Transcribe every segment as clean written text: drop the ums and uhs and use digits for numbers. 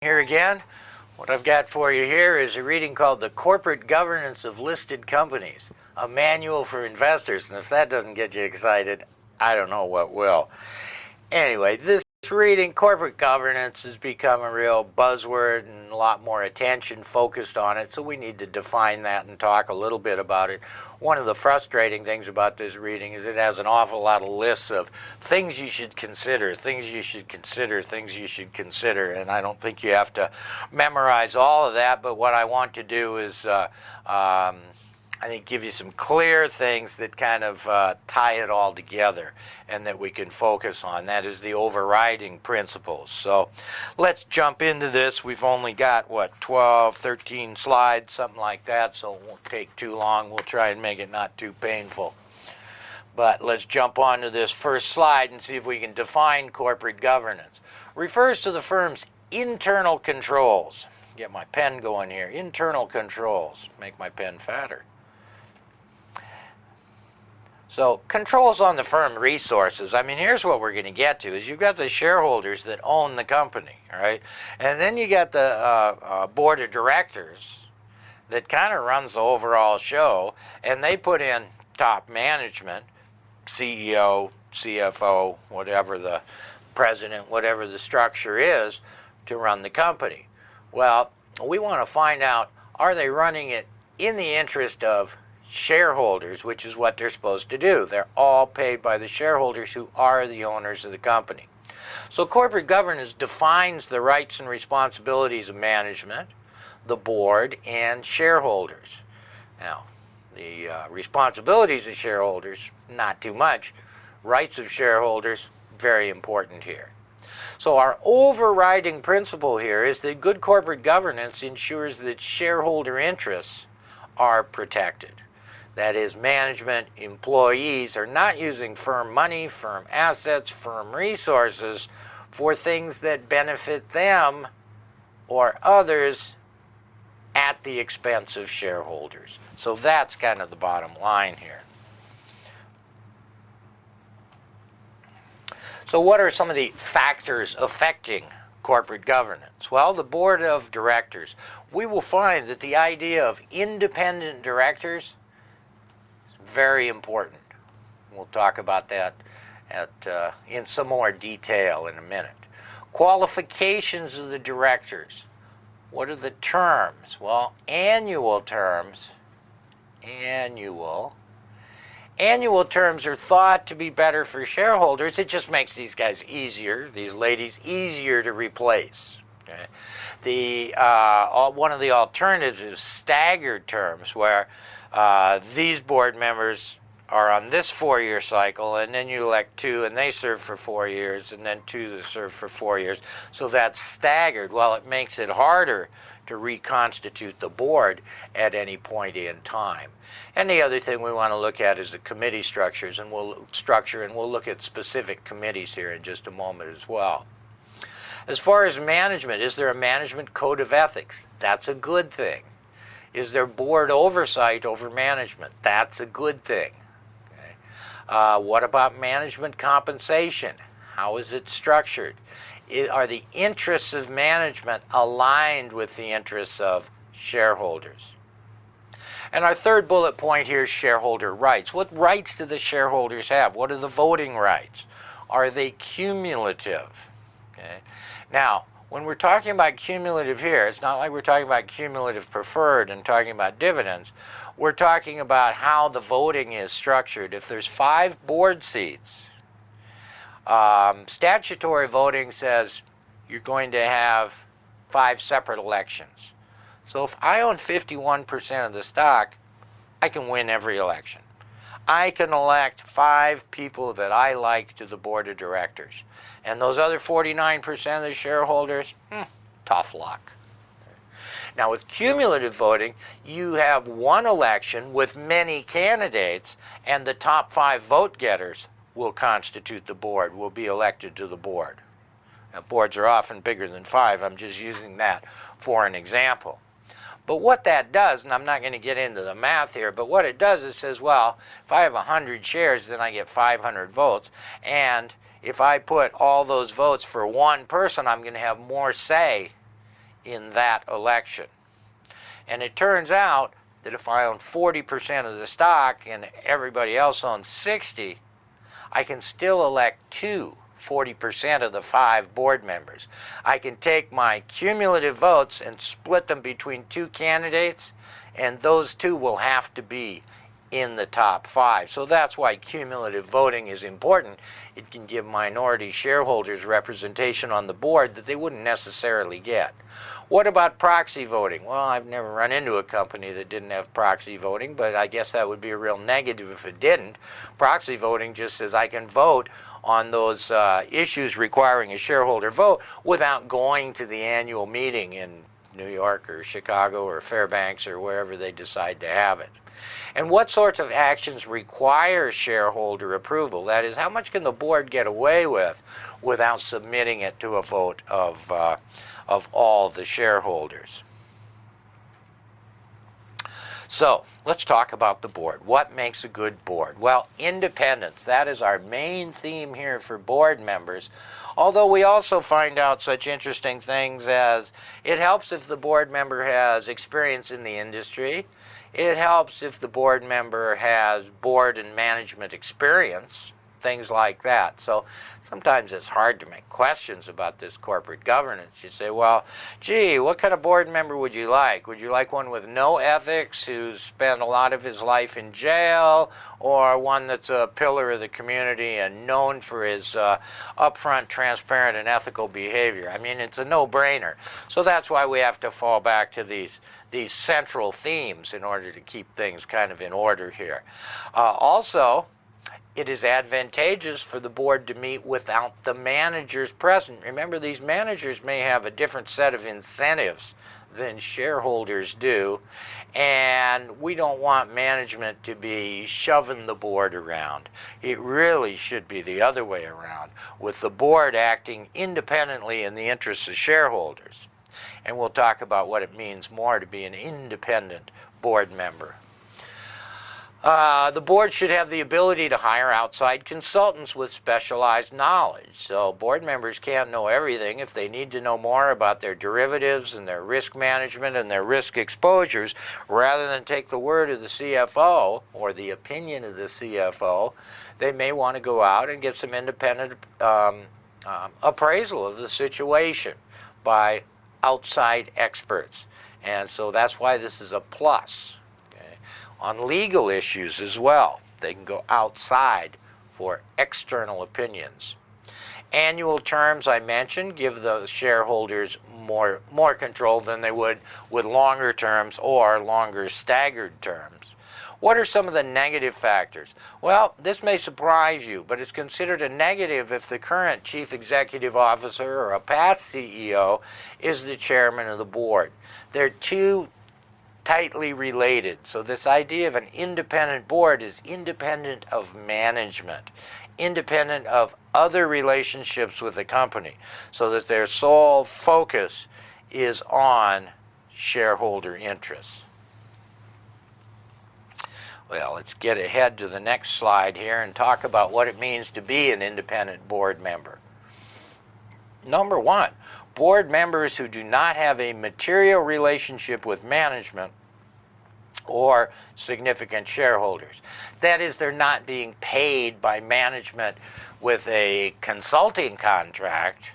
Here again. What I've got for you here is a reading called The Corporate Governance of Listed Companies, a manual for investors. And if that doesn't get you excited, I don't know what will. Anyway, this reading, corporate governance, has become a real buzzword and a lot more attention focused on it, so we need to define that and talk a little bit about it. One of the frustrating things about this reading is it has an awful lot of lists of things you should consider, things you should consider, things you should consider, and I don't think you have to memorize all of that, but what I want to do is I think give you some clear things that kind of tie it all together and that we can focus on. That is the overriding principles. So let's jump into this. We've only got, 12, 13 slides, something like that, so it won't take too long. We'll try and make it not too painful. But let's jump onto this first slide and see if we can define corporate governance. Refers to the firm's internal controls. Get my pen going here. Internal controls. Make my pen fatter. So controls on the firm resources. I mean, here's what we're going to get to is you've got the shareholders that own the company, right? And then you got the board of directors that kind of runs the overall show, and they put in top management, CEO, CFO, whatever the president, whatever the structure is, to run the company. Well, we want to find out, are they running it in the interest of shareholders, which is what they're supposed to do. They're all paid by the shareholders who are the owners of the company. So corporate governance defines the rights and responsibilities of management, the board, and shareholders. Now, the responsibilities of shareholders, not too much. Rights of shareholders, very important here. So our overriding principle here is that good corporate governance ensures that shareholder interests are protected. That is, management, employees are not using firm money, firm assets, firm resources for things that benefit them or others at the expense of shareholders. So that's kind of the bottom line here. So what are some of the factors affecting corporate governance? Well, the board of directors. We will find that the idea of independent directors very important. We'll talk about that in some more detail in a minute. Qualifications of the directors. What are the terms? Well, annual terms. Annual terms are thought to be better for shareholders. It just makes these guys easier, these ladies easier to replace. Okay? One of the alternatives is staggered terms, where these board members are on this 4-year cycle, and then you elect 2, and they serve for 4 years, and then 2 that serve for 4 years. So that's staggered. Well, it makes it harder to reconstitute the board at any point in time. And the other thing we want to look at is the committee structures, and we'll look at specific committees here in just a moment as well. As far as management, is there a management code of ethics? That's a good thing. Is there board oversight over management? That's a good thing. Okay. What about management compensation? How is it structured? Are the interests of management aligned with the interests of shareholders? And our third bullet point here is shareholder rights. What rights do the shareholders have? What are the voting rights? Are they cumulative? Okay. Now, when we're talking about cumulative here, it's not like we're talking about cumulative preferred and talking about dividends. We're talking about how the voting is structured. If there's 5 board seats, statutory voting says you're going to have 5 separate elections. So if I own 51% of the stock, I can win every election. I can elect 5 people that I like to the board of directors. And those other 49% of the shareholders, tough luck. Now with cumulative voting, you have one election with many candidates, and the top 5 vote getters will constitute the board, will be elected to the board. Now, boards are often bigger than 5. I'm just using that for an example. But what that does, and I'm not going to get into the math here, but what it does is says, well, if I have 100 shares, then I get 500 votes. And if I put all those votes for one person, I'm going to have more say in that election. And it turns out that if I own 40% of the stock and everybody else owns 60, I can still elect 40% of the 5 board members. I can take my cumulative votes and split them between 2 candidates, and those 2 will have to be in the top 5. So that's why cumulative voting is important. It can give minority shareholders representation on the board that they wouldn't necessarily get. What about proxy voting? Well, I've never run into a company that didn't have proxy voting, but I guess that would be a real negative if it didn't. Proxy voting just says I can vote on those issues requiring a shareholder vote without going to the annual meeting in New York or Chicago or Fairbanks or wherever they decide to have it. And what sorts of actions require shareholder approval? That is, how much can the board get away with without submitting it to a vote of all the shareholders? So let's talk about the board. What makes a good board? Well, independence. That is our main theme here for board members. Although we also find out such interesting things as it helps if the board member has experience in the industry. It helps if the board member has board and management experience, things like that. So sometimes it's hard to make questions about this corporate governance. You say, well, gee, what kind of board member would you like? Would you like one with no ethics who's spent a lot of his life in jail, or one that's a pillar of the community and known for his upfront, transparent, and ethical behavior? I mean, it's a no-brainer. So that's why we have to fall back to these central themes in order to keep things kind of in order here. Also, it is advantageous for the board to meet without the managers present. Remember, these managers may have a different set of incentives than shareholders do, and we don't want management to be shoving the board around. It really should be the other way around, with the board acting independently in the interests of shareholders. And we'll talk about what it means more to be an independent board member. The board should have the ability to hire outside consultants with specialized knowledge. So board members can't know everything. If they need to know more about their derivatives and their risk management and their risk exposures, rather than take the word of the CFO or the opinion of the CFO, they may want to go out and get some independent appraisal of the situation by outside experts. And so that's why this is a plus. On legal issues as well, they can go outside for external opinions. Annual terms, I mentioned, give the shareholders more control than they would with longer terms or longer staggered terms. What are some of the negative factors? Well, this may surprise you, but it's considered a negative if the current chief executive officer or a past CEO is the chairman of the board. They're too tightly related. So this idea of an independent board is independent of management, independent of other relationships with the company, so that their sole focus is on shareholder interests. Well, let's get ahead to the next slide here and talk about what it means to be an independent board member. Number one, board members who do not have a material relationship with management or significant shareholders. That is, they're not being paid by management with a consulting contract.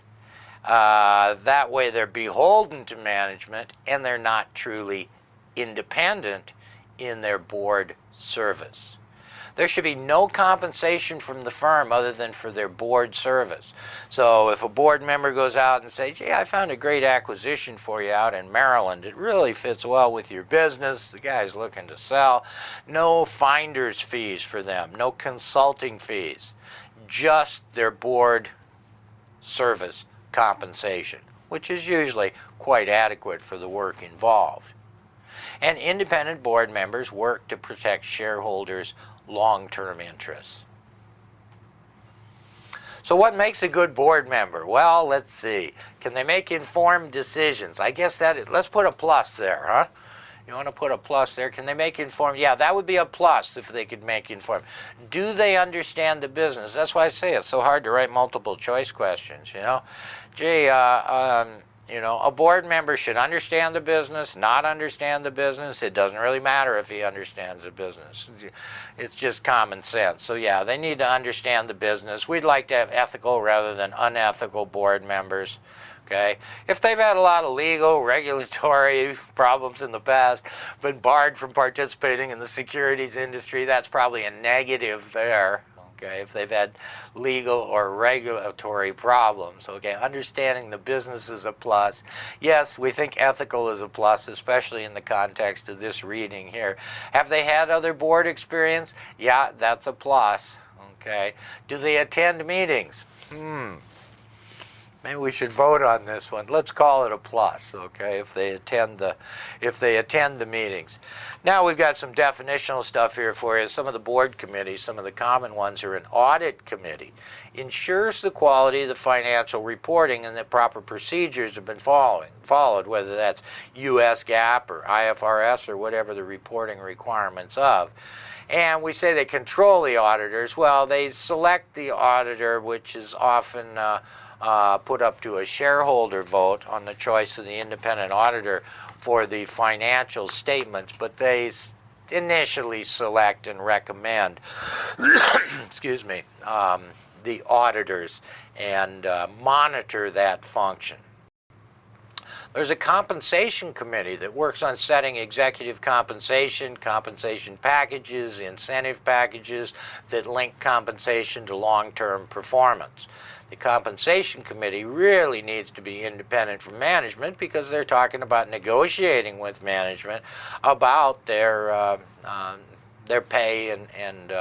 That way they're beholden to management and they're not truly independent in their board service. There should be no compensation from the firm other than for their board service. So if a board member goes out and says, gee, I found a great acquisition for you out in Maryland. It really fits well with your business. The guy's looking to sell. No finder's fees for them. No consulting fees. Just their board service compensation, which is usually quite adequate for the work involved. And independent board members work to protect shareholders' long-term interests. So what makes a good board member? Well, let's see. Can they make informed decisions? I guess let's put a plus there, huh? You want to put a plus there? Can they make informed? Yeah, that would be a plus if they could make informed. Do they understand the business? That's why I say it's so hard to write multiple choice questions, you know. Gee, You know, a board member should understand the business, not understand the business. It doesn't really matter if he understands the business. It's just common sense. So yeah, they need to understand the business. We'd like to have ethical rather than unethical board members. Okay, if they've had a lot of legal, regulatory problems in the past, been barred from participating in the securities industry, that's probably a negative there. Okay, if they've had legal or regulatory problems. Okay, understanding the business is a plus. Yes, we think ethical is a plus, especially in the context of this reading here. Have they had other board experience? Yeah, that's a plus. Okay, do they attend meetings? Maybe we should vote on this one. Let's call it a plus, okay, if they attend the meetings. Now we've got some definitional stuff here for you. Some of the board committees, some of the common ones are an audit committee. Ensures the quality of the financial reporting and that proper procedures have been followed, whether that's US GAAP or IFRS or whatever the reporting requirements of. And we say they control the auditors. Well, they select the auditor, which is often put up to a shareholder vote on the choice of the independent auditor for the financial statements, but they initially select and recommend excuse me, the auditors and monitor that function. There's a compensation committee that works on setting executive compensation, compensation packages, incentive packages that link compensation to long-term performance. The compensation committee really needs to be independent from management because they're talking about negotiating with management about their pay and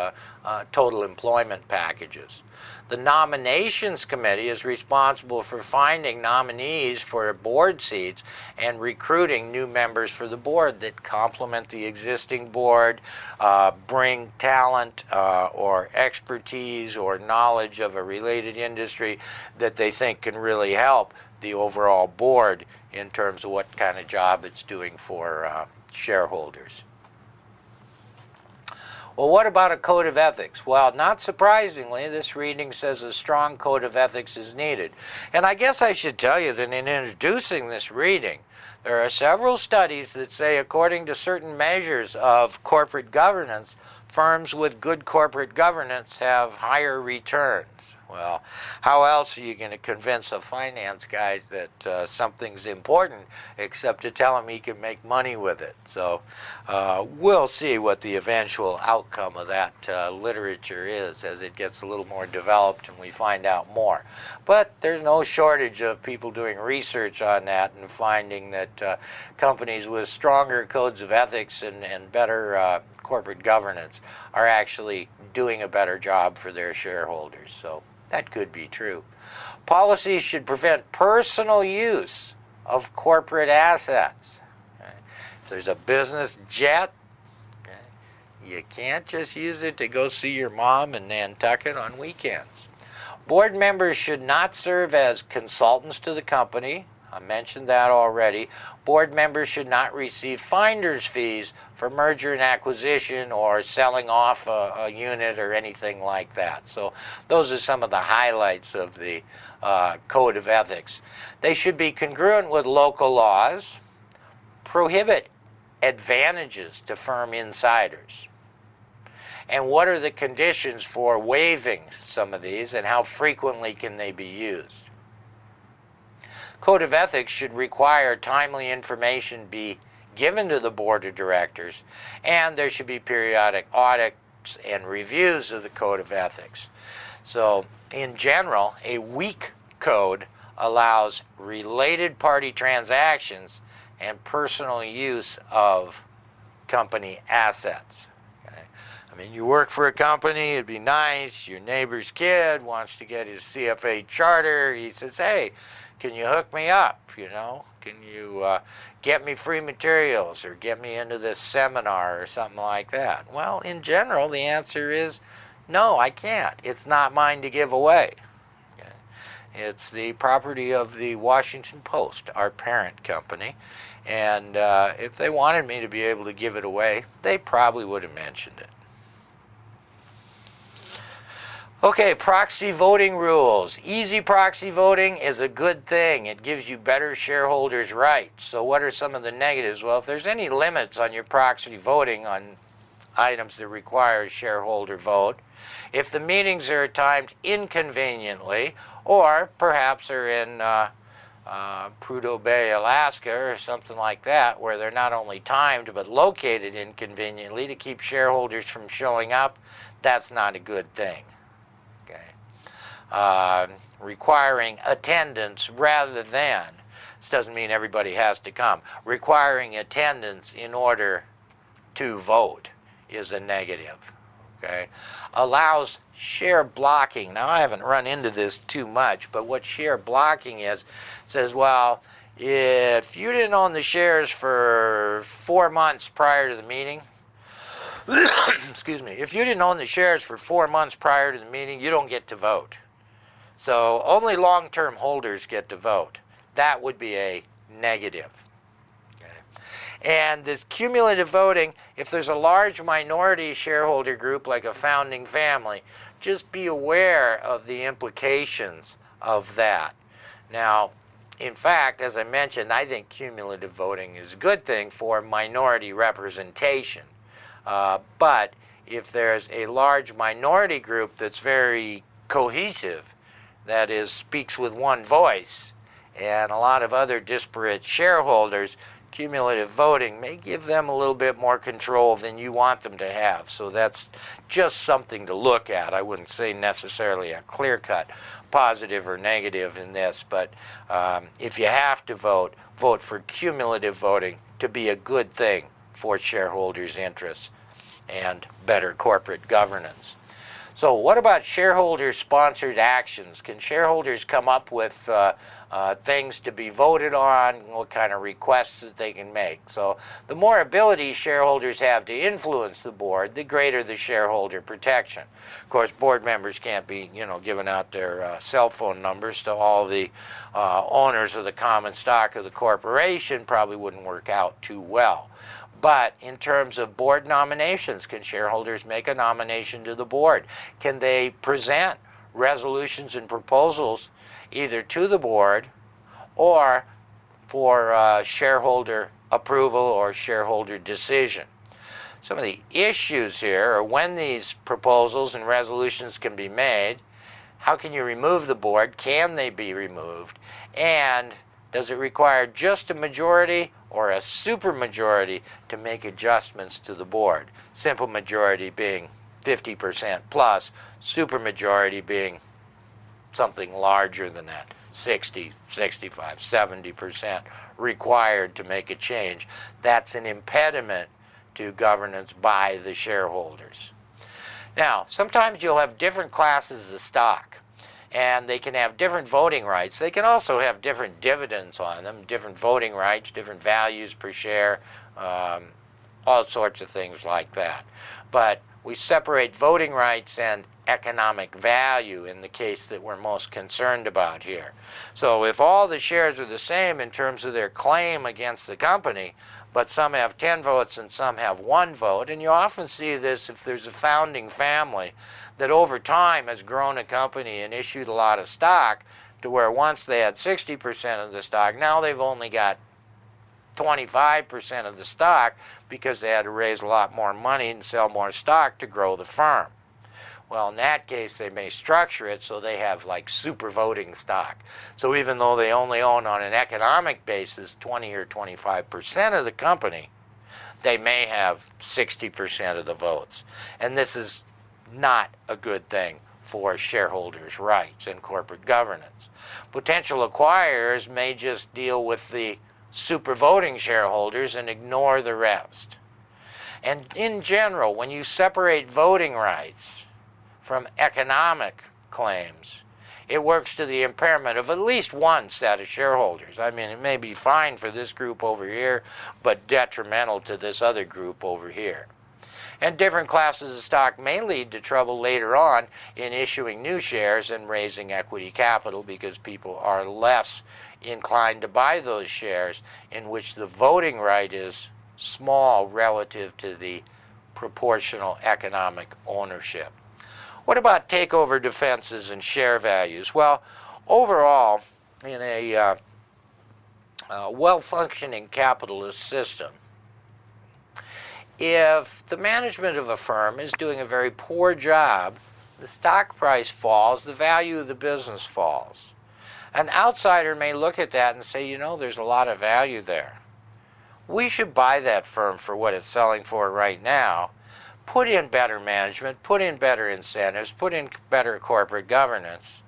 total employment packages. The nominations committee is responsible for finding nominees for board seats and recruiting new members for the board that complement the existing board, bring talent or expertise or knowledge of a related industry that they think can really help the overall board in terms of what kind of job it's doing for shareholders. Well, what about a code of ethics? Well, not surprisingly, this reading says a strong code of ethics is needed. And I guess I should tell you that in introducing this reading, there are several studies that say according to certain measures of corporate governance, firms with good corporate governance have higher returns. Well, how else are you going to convince a finance guy that something's important except to tell him he can make money with it? So we'll see what the eventual outcome of that literature is as it gets a little more developed and we find out more. But there's no shortage of people doing research on that and finding that companies with stronger codes of ethics and better corporate governance are actually doing a better job for their shareholders. So that could be true. Policies should prevent personal use of corporate assets. Okay? If there's a business jet, okay, you can't just use it to go see your mom in Nantucket on weekends. Board members should not serve as consultants to the company. I mentioned that already. Board members should not receive finder's fees for merger and acquisition or selling off a unit or anything like that. So those are some of the highlights of the Code of Ethics. They should be congruent with local laws, prohibit advantages to firm insiders. And what are the conditions for waiving some of these and how frequently can they be used? Code of Ethics should require timely information be given to the board of directors, and there should be periodic audits and reviews of the Code of Ethics. So, in general, a weak code allows related party transactions and personal use of company assets. Okay? I mean, you work for a company, it'd be nice, your neighbor's kid wants to get his CFA charter, he says, hey, can you hook me up, you know? Can you get me free materials or get me into this seminar or something like that? Well, in general, the answer is no, I can't. It's not mine to give away. Okay? It's the property of the Washington Post, our parent company. And if they wanted me to be able to give it away, they probably would have mentioned it. Okay, proxy voting rules. Easy proxy voting is a good thing. It gives you better shareholders' rights. So what are some of the negatives? Well, if there's any limits on your proxy voting on items that require a shareholder vote, if the meetings are timed inconveniently, or perhaps are in Prudhoe Bay, Alaska, or something like that, where they're not only timed but located inconveniently to keep shareholders from showing up, that's not a good thing. Requiring attendance rather than, this doesn't mean everybody has to come, requiring attendance in order to vote is a negative. Okay? Allows share blocking. Now, I haven't run into this too much, but what share blocking is, says, well, if you didn't own the shares for 4 months prior to the meeting, excuse me, if you didn't own the shares for 4 months prior to the meeting, you don't get to vote. So only long-term holders get to vote. That would be a negative. Okay. And this cumulative voting, if there's a large minority shareholder group like a founding family, just be aware of the implications of that. Now, in fact, as I mentioned, I think cumulative voting is a good thing for minority representation. But if there's a large minority group that's very cohesive, that is, speaks with one voice, and a lot of other disparate shareholders, cumulative voting may give them a little bit more control than you want them to have. So that's just something to look at. I wouldn't say necessarily a clear-cut positive or negative in this, but if you have to vote, vote for cumulative voting to be a good thing for shareholders' interests and better corporate governance. So what about shareholder-sponsored actions? Can shareholders come up with things to be voted on? What kind of requests that they can make? So the more ability shareholders have to influence the board, the greater the shareholder protection. Of course, board members can't be, giving out their cell phone numbers to all the owners of the common stock of the corporation. Probably wouldn't work out too well. But in terms of board nominations, can shareholders make a nomination to the board? Can they present resolutions and proposals either to the board or for shareholder approval or shareholder decision? Some of the issues here are when these proposals and resolutions can be made, how can you remove the board? Can they be removed? And does it require just a majority or a supermajority to make adjustments to the board? Simple majority being 50% plus, supermajority being something larger than that, 60, 65, 70% required to make a change. That's an impediment to governance by the shareholders. Now, sometimes you'll have different classes of stock, and they can have different voting rights. They can also have different dividends on them, different voting rights, different values per share, all sorts of things like that. But we separate voting rights and economic value in the case that we're most concerned about here. So if all the shares are the same in terms of their claim against the company, but some have 10 votes and some have 1 vote, and you often see this if there's a founding family that over time has grown a company and issued a lot of stock to where once they had 60% of the stock, now they've only got 25% of the stock because they had to raise a lot more money and sell more stock to grow the firm. Well, in that case, they may structure it so they have like super voting stock. So even though they only own on an economic basis 20 or 25% of the company, they may have 60% of the votes. And this is not a good thing for shareholders' rights and corporate governance. Potential acquirers may just deal with the super voting shareholders and ignore the rest. And in general, when you separate voting rights from economic claims, it works to the impairment of at least one set of shareholders. I mean, it may be fine for this group over here, but detrimental to this other group over here. And different classes of stock may lead to trouble later on in issuing new shares and raising equity capital because people are less inclined to buy those shares in which the voting right is small relative to the proportional economic ownership. What about takeover defenses and share values? Well, overall, in a well-functioning capitalist system, if the management of a firm is doing a very poor job, the stock price falls, the value of the business falls. An outsider may look at that and say, you know, there's a lot of value there. We should buy that firm for what it's selling for right now, put in better management, put in better incentives, put in better corporate governance,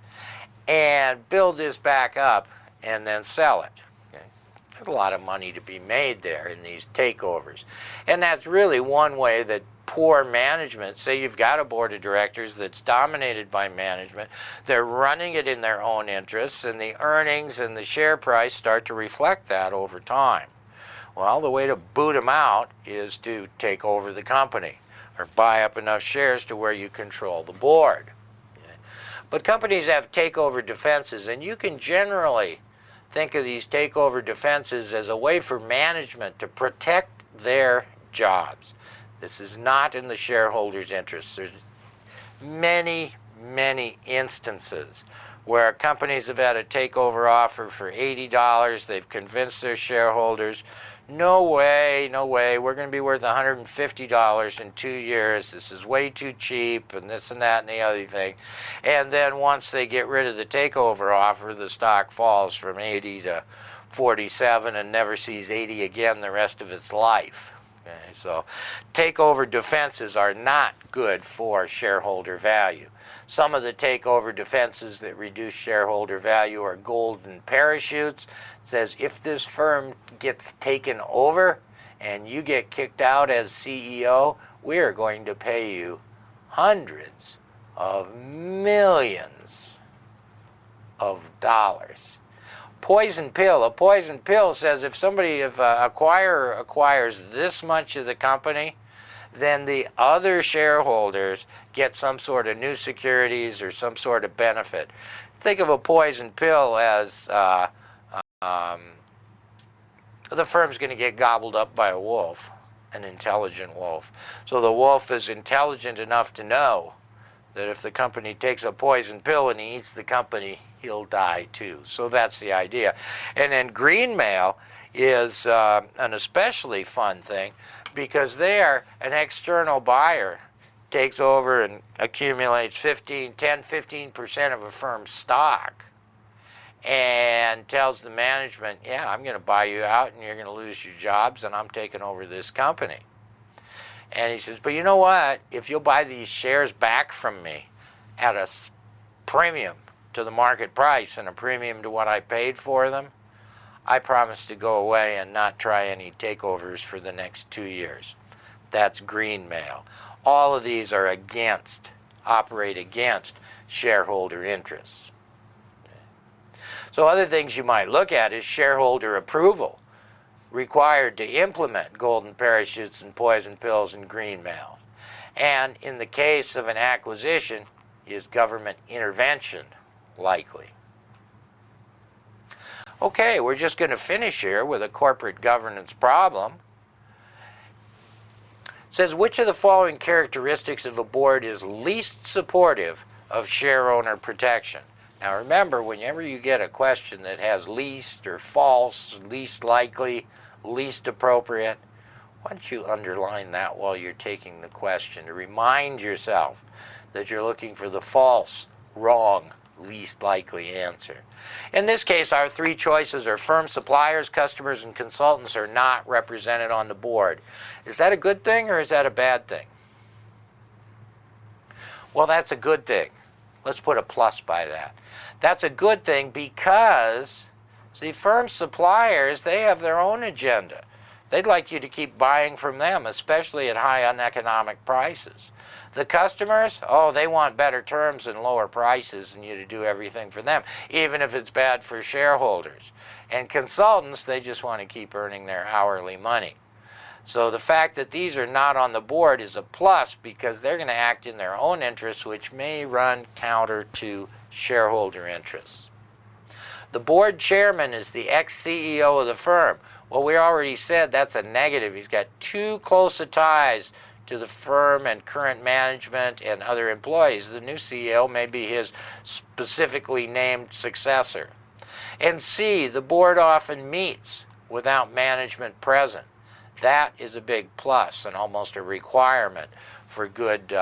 and build this back up and then sell it. Okay? There's a lot of money to be made there in these takeovers. And that's really one way that poor management, say you've got a board of directors that's dominated by management, they're running it in their own interests, and the earnings and the share price start to reflect that over time. Well, the way to boot them out is to take over the company or buy up enough shares to where you control the board. But companies have takeover defenses, and you can generally think of these takeover defenses as a way for management to protect their jobs. This is not in the shareholders' interests. There's many, many instances where companies have had a takeover offer for $80. They've convinced their shareholders, no way, no way, we're going to be worth $150 in 2 years. This is way too cheap, and this and that and the other thing. And then once they get rid of the takeover offer, the stock falls from 80 to 47 and never sees 80 again the rest of its life. Okay, so takeover defenses are not good for shareholder value. Some of the takeover defenses that reduce shareholder value are golden parachutes. It says if this firm gets taken over and you get kicked out as CEO, we are going to pay you hundreds of millions of dollars. Poison pill. A poison pill says if acquirer acquires this much of the company, then the other shareholders get some sort of new securities or some sort of benefit. Think of a poison pill as the firm's going to get gobbled up by a wolf, an intelligent wolf. So the wolf is intelligent enough to know that if the company takes a poison pill and he eats the company, he'll die too. So that's the idea. And then green mail is an especially fun thing because there an external buyer takes over and accumulates 10-15% of a firm's stock and tells the management, yeah, I'm going to buy you out and you're going to lose your jobs and I'm taking over this company. And he says, but you know what? If you'll buy these shares back from me at a premium to the market price and a premium to what I paid for them, I promise to go away and not try any takeovers for the next 2 years. That's green mail. All of these are operate against shareholder interests. So other things you might look at is shareholder approval required to implement golden parachutes and poison pills and green mail. And in the case of an acquisition, is government intervention likely? Okay, we're just going to finish here with a corporate governance problem. It says, which of the following characteristics of a board is least supportive of share owner protection? Now remember, whenever you get a question that has least or false, least likely, least appropriate, why don't you underline that while you're taking the question to remind yourself that you're looking for the false, wrong, least likely answer. In this case, our three choices are firm suppliers, customers, and consultants are not represented on the board. Is that a good thing or is that a bad thing? Well, that's a good thing. Let's put a plus by that. That's a good thing because, see, firm suppliers, they have their own agenda. They'd like you to keep buying from them, especially at high uneconomic prices. The customers, oh, they want better terms and lower prices and you to do everything for them, even if it's bad for shareholders. And consultants, they just want to keep earning their hourly money. So the fact that these are not on the board is a plus because they're going to act in their own interests, which may run counter to shareholder interests. The board chairman is the ex-CEO of the firm. Well, we already said that's a negative. He's got too close a ties to the firm and current management and other employees. The new CEO may be his specifically named successor. And C, the board often meets without management present. That is a big plus and almost a requirement for good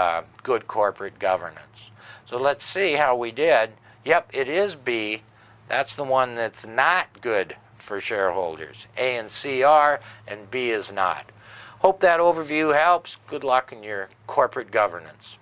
corporate governance. So let's see how we did. Yep, it is B. That's the one that's not good for shareholders. A and C are, and B is not. Hope that overview helps. Good luck in your corporate governance.